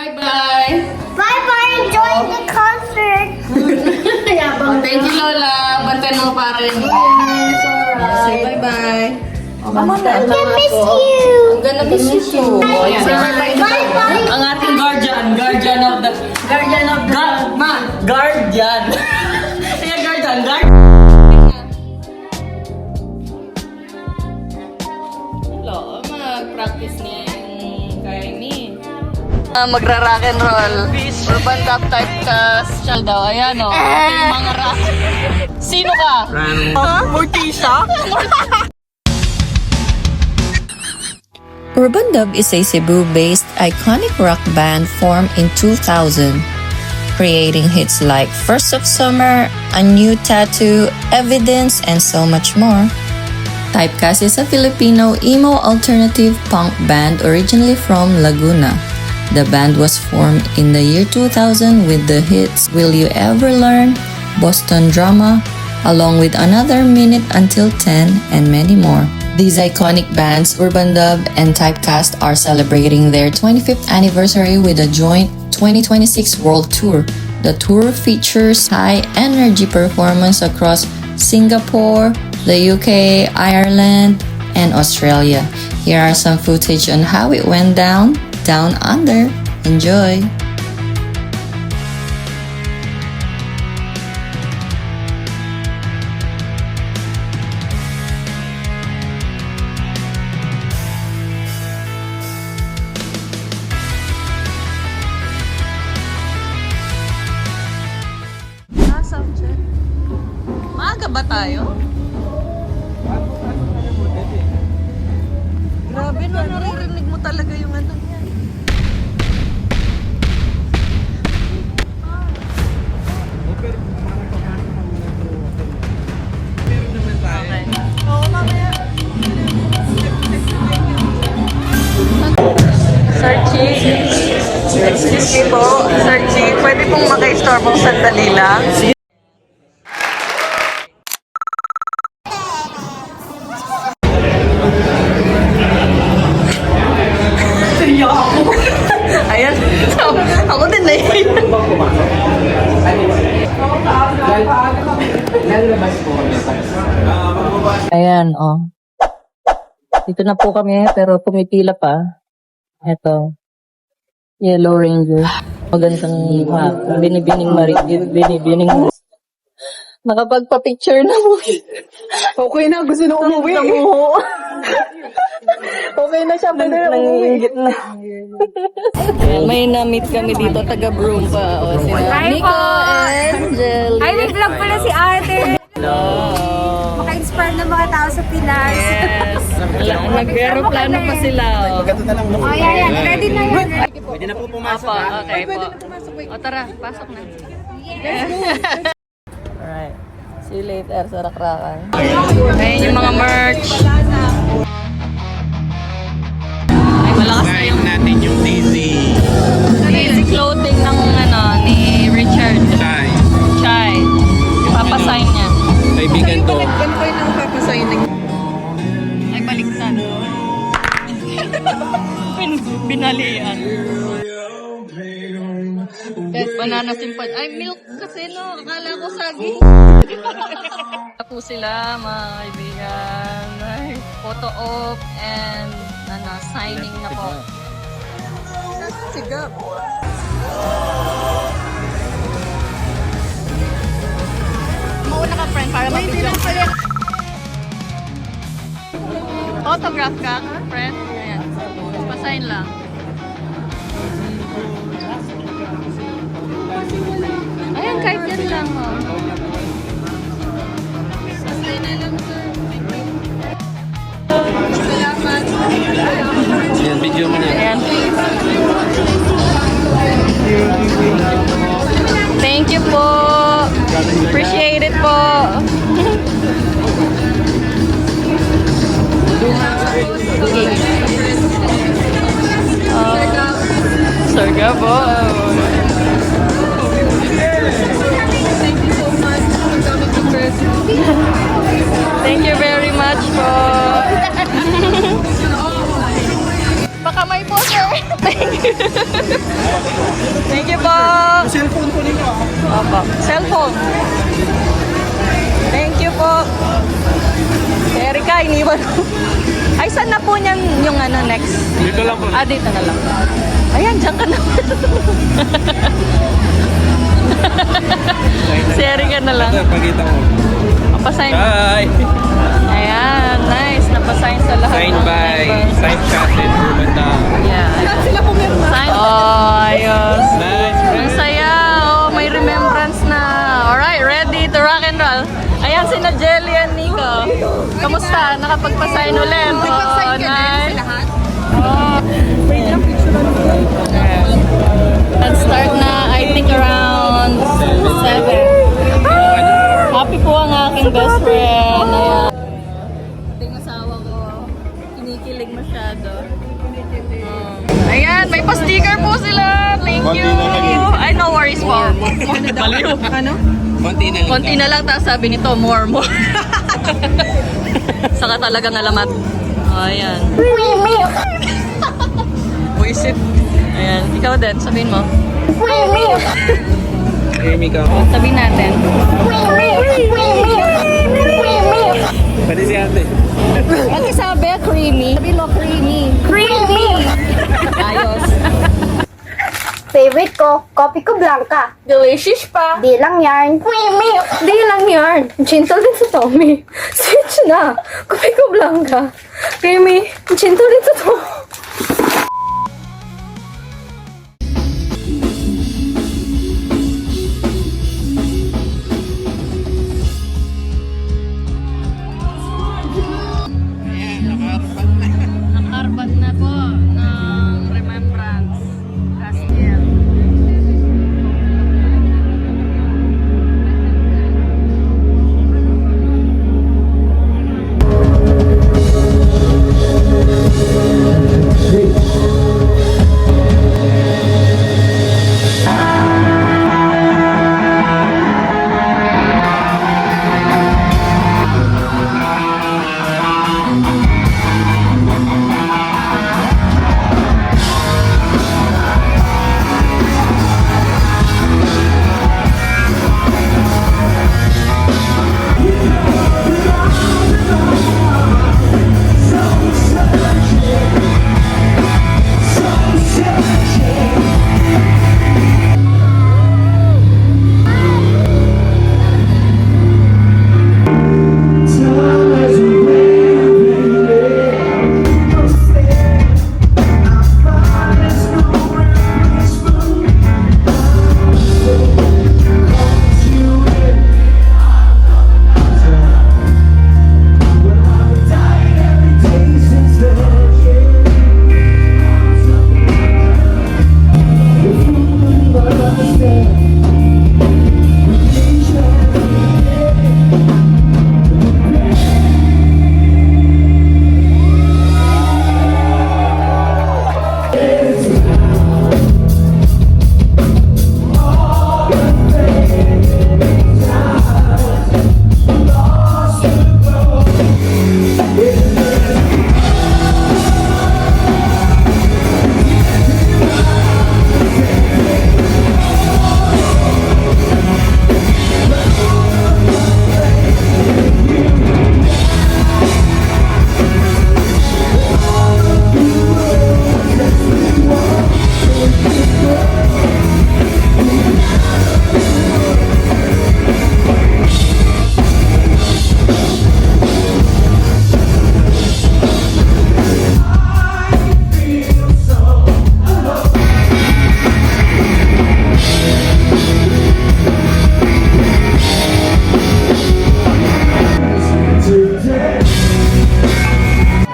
Bye-bye. Bye-bye. Enjoy the concert. Thank you, Lola. Bantan mo pa rin. Say bye-bye. I'm gonna miss you. I'm gonna miss you too. Ayan. Bye-bye. Ang ating guardian of the... Guardian. Ayan, guardian. Hello, mag-practice niya yung kaya ni. Magra-rock and roll. Urban Cup type siya daw. Ayan o. Yung mga rock. Sino ka? Morticia? Urban Dub is a Cebu-based iconic rock band formed in 2000, creating hits like First of Summer, A New Tattoo, Evidence, and so much more. Typecast is a Filipino emo alternative punk band originally from Laguna. The band was formed in the year 2000 with the hits Will You Ever Learn, Boston Drama, along with Another Minute Until 10, and many more. These iconic bands, Urban Dub and Typecast, are celebrating their 25th anniversary with a joint 2026 World Tour. The tour features high-energy performance across Singapore, the UK, Ireland, and Australia. Here are some footage on how it went down under. Enjoy! Maaga ba tayo? Grabe no, naririnig mo talaga yung ano niya. Okay. Oo, mamaya. Sir Chief, excuse me po, Sir Chief, pwede pong maka-Starbucks sandali lang? Ayan. Ako din na yun. Ayan, oh. Dito na po kami, pero pumipila pa. Ito. Yellow Ranger. Magandang binibining nakapagpa-picture na mo. Okay na, gusto na umuwi. Okay na siya, pwede na umuwi. na. May na-meet kami dito, taga-Broome pa. O, sila Hi Nico, po. Angel. Ay, may vlog pala si ate. Hello. Maka-inspire ng mga tao sa Pinas. Yes. Nag-aeroplano pa sila. Oh, yan. Ready na yan. Pwede na po pumasok. Opo, okay po. O tara, pasok na. Alright. See you later sa Rakrakan. Ayan yung mga merch. Ay, malakas na yung natin yung Daisy. Daisy clothing ng ni Richard. Chai. Papasign niya. Kaibigan ko. Ano kayo nang papasign niya? Ay, baliktad. Binalian. Banana simpan. Ay, milk kasi no. Akala ko saging. Ako sila, mga kaibigan. Ay, photo op and signing na po. Sigap. Mauna ka, friend, para mapigyan. Autograph ka, friend? Ayan. Pasign lang. Ayan, kahit yan lang, oh. Pasign na lang, sir. Salamat. Yan, video mo na. Ayan. Thank you po. Appreciate it po. Sarga po. Thank you very much po. Baka may po, sir. Thank you. Thank you po. Cellphone ko ninyo. Opo. Cellphone. Thank you po. Si Erika, iniwan ko. Ay, saan na po niyan yung ano next? Dito lang po. Ah, dito na lang. Ayan, dyan ka na. Si Erika na lang. Pagkita mo. Papasign. Bye! Ayan, nice. Napasign sa lahat. Sign ng by members. Sign Captain Bumanda. Yeah. Sila po meron. Sign. Oh, ayos. Nice, Ang saya. Oh, may remembrance na. Alright, ready to rock and roll. Ayan, sina Jelly and Nico. Kamusta? Nakapagpasign ulit. Oh, nice. Oh. Let's start na, I think around 7. Happy po ang aking best friend. Ayan. Yung asawa ko, kinikilig masyado. Ayan, may pa-sticker po sila. Thank you. Ay, no worries po. Baliw. Ano? Konti na lang. Konti na lang, tapos sabi nito, more. Saka talagang alamat. Oh, ayan. Buisit. Ayan, ikaw din, sabihin mo. Creamy ka. Sabihin natin. Pwede si ate. Magkasabi, creamy. Sabihin mo, creamy. Creamy! Ayos. Favorite ko, kopi ko blanca. Delicious pa. Di lang yarn. Creamy! Di lang yarn. Gentle din sa Tommy. Switch na. Kopi ko blanca. Creamy. Gentle din sa Tommy. Nakarbat na po ng remembrance. Last year.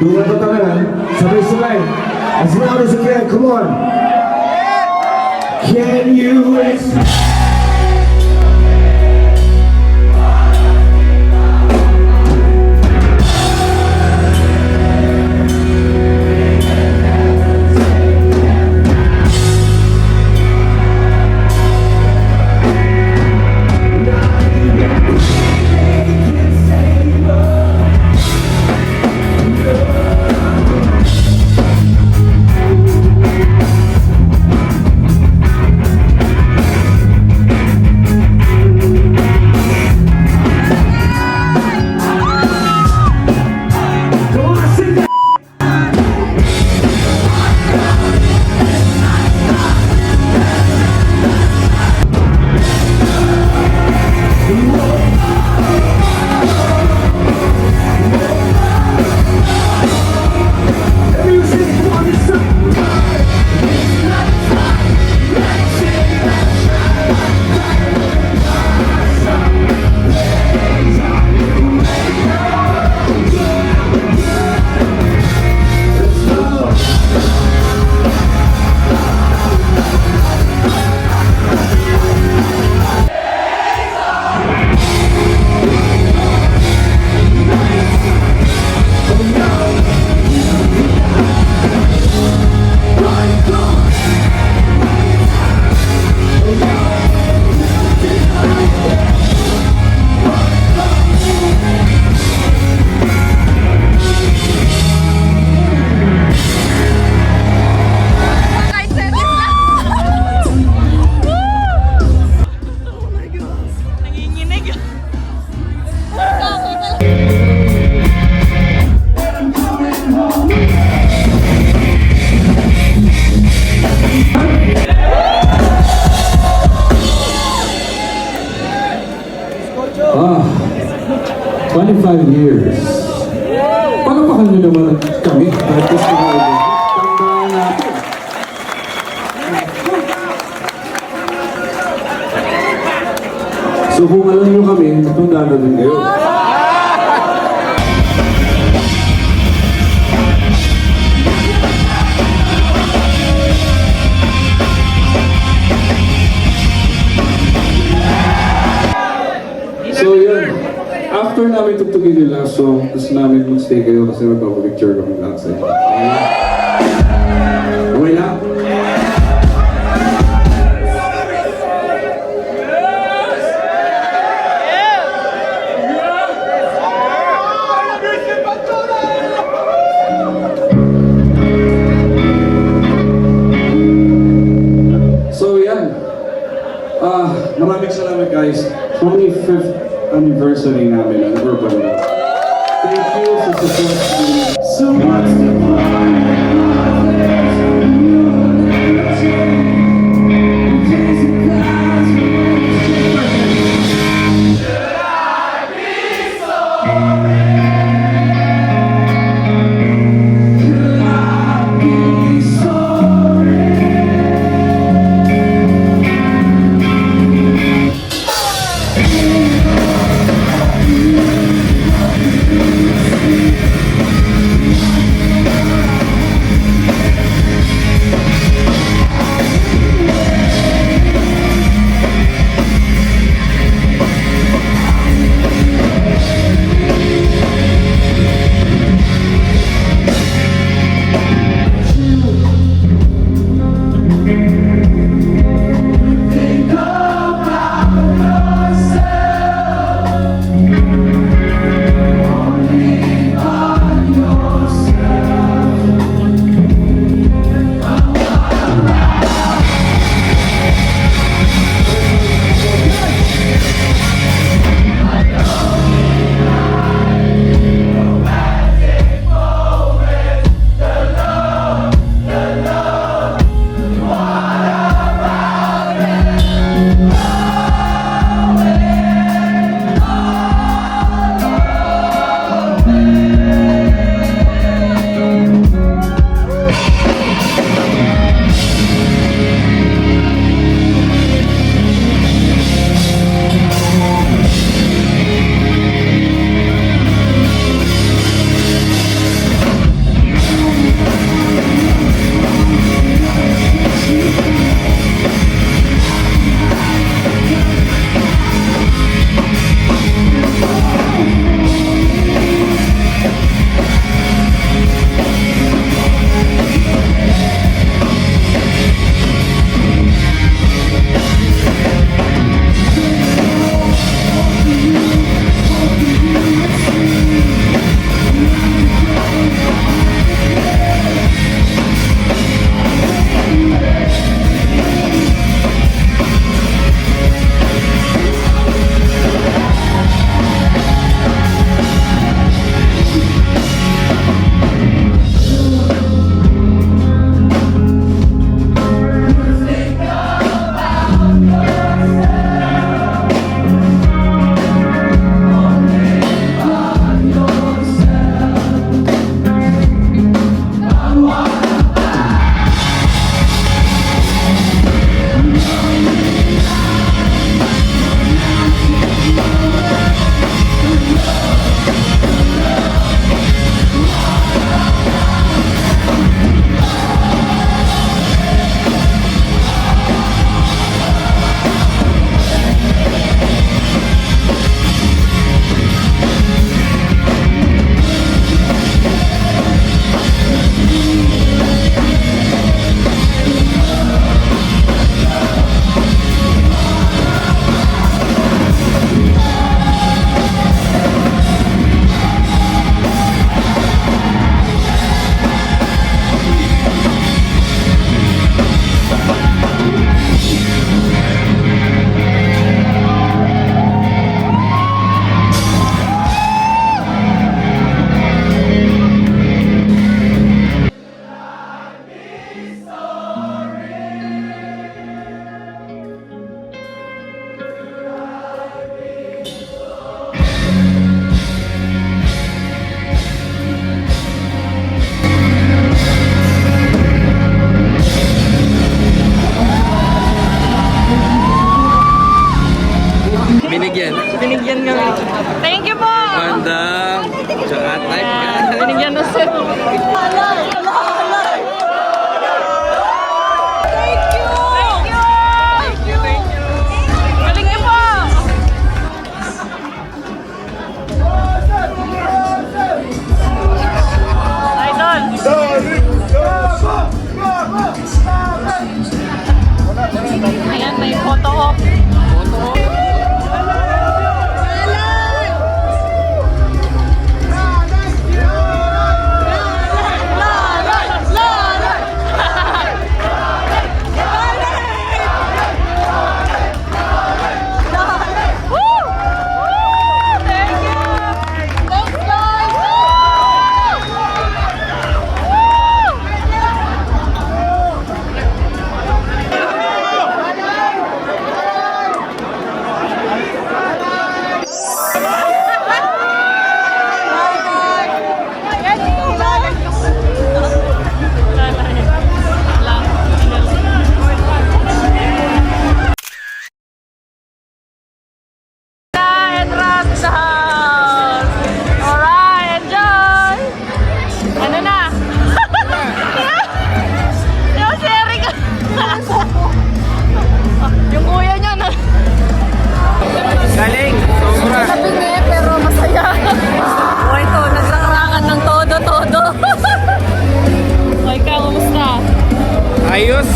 Dua tangan, sabay-sabay. As loud as you can, come on. Can you express? 25 years. Palapakan nyo naman kami. Kahit gusto nyo ulit. Tandaan natin. So kung alam nyo kami, tandaan na din kayo. So yun, after namin tugtugin yung last song, tapos namin mag-stay kayo kasi magpapapicture kami lahat sa inyo. Okay na? So yan, maraming salamat guys. 25th anniversary namin ng Urban Rock. Thank you sa support. So what's the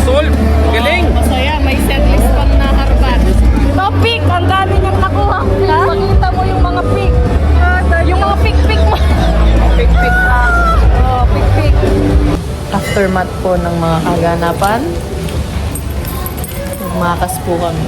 solve. Galing. Masaya, may setlist pang naharbat. Topic! Ang dami niyang nakuha. Pakita mo yung mga pick. Yung mga pick-pick mo. Pick-pick lang. Oh, pick-pick. Aftermath po ng mga kaganapan, magmakas po kami.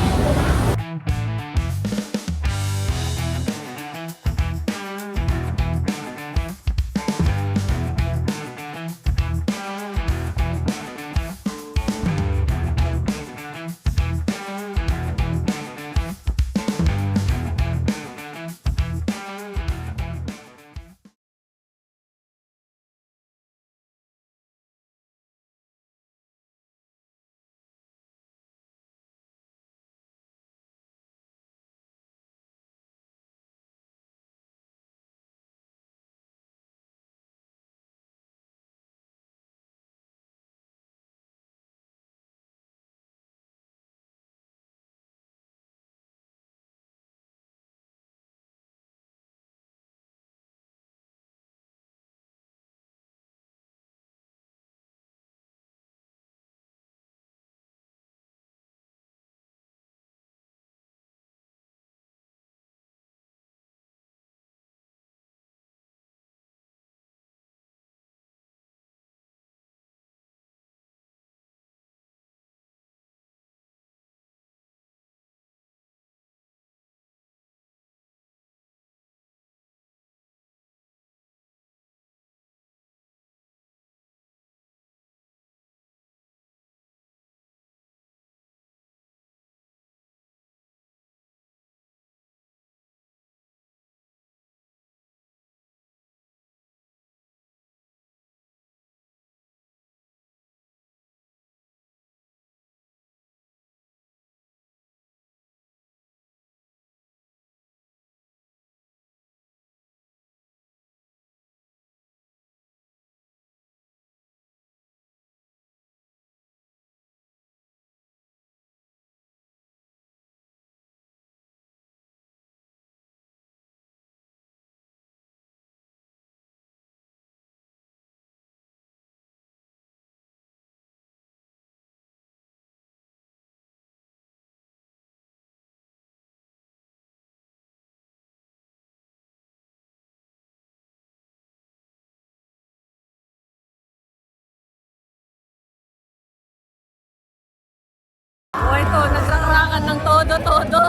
Oh, ito, nagrarakan ng todo-todo.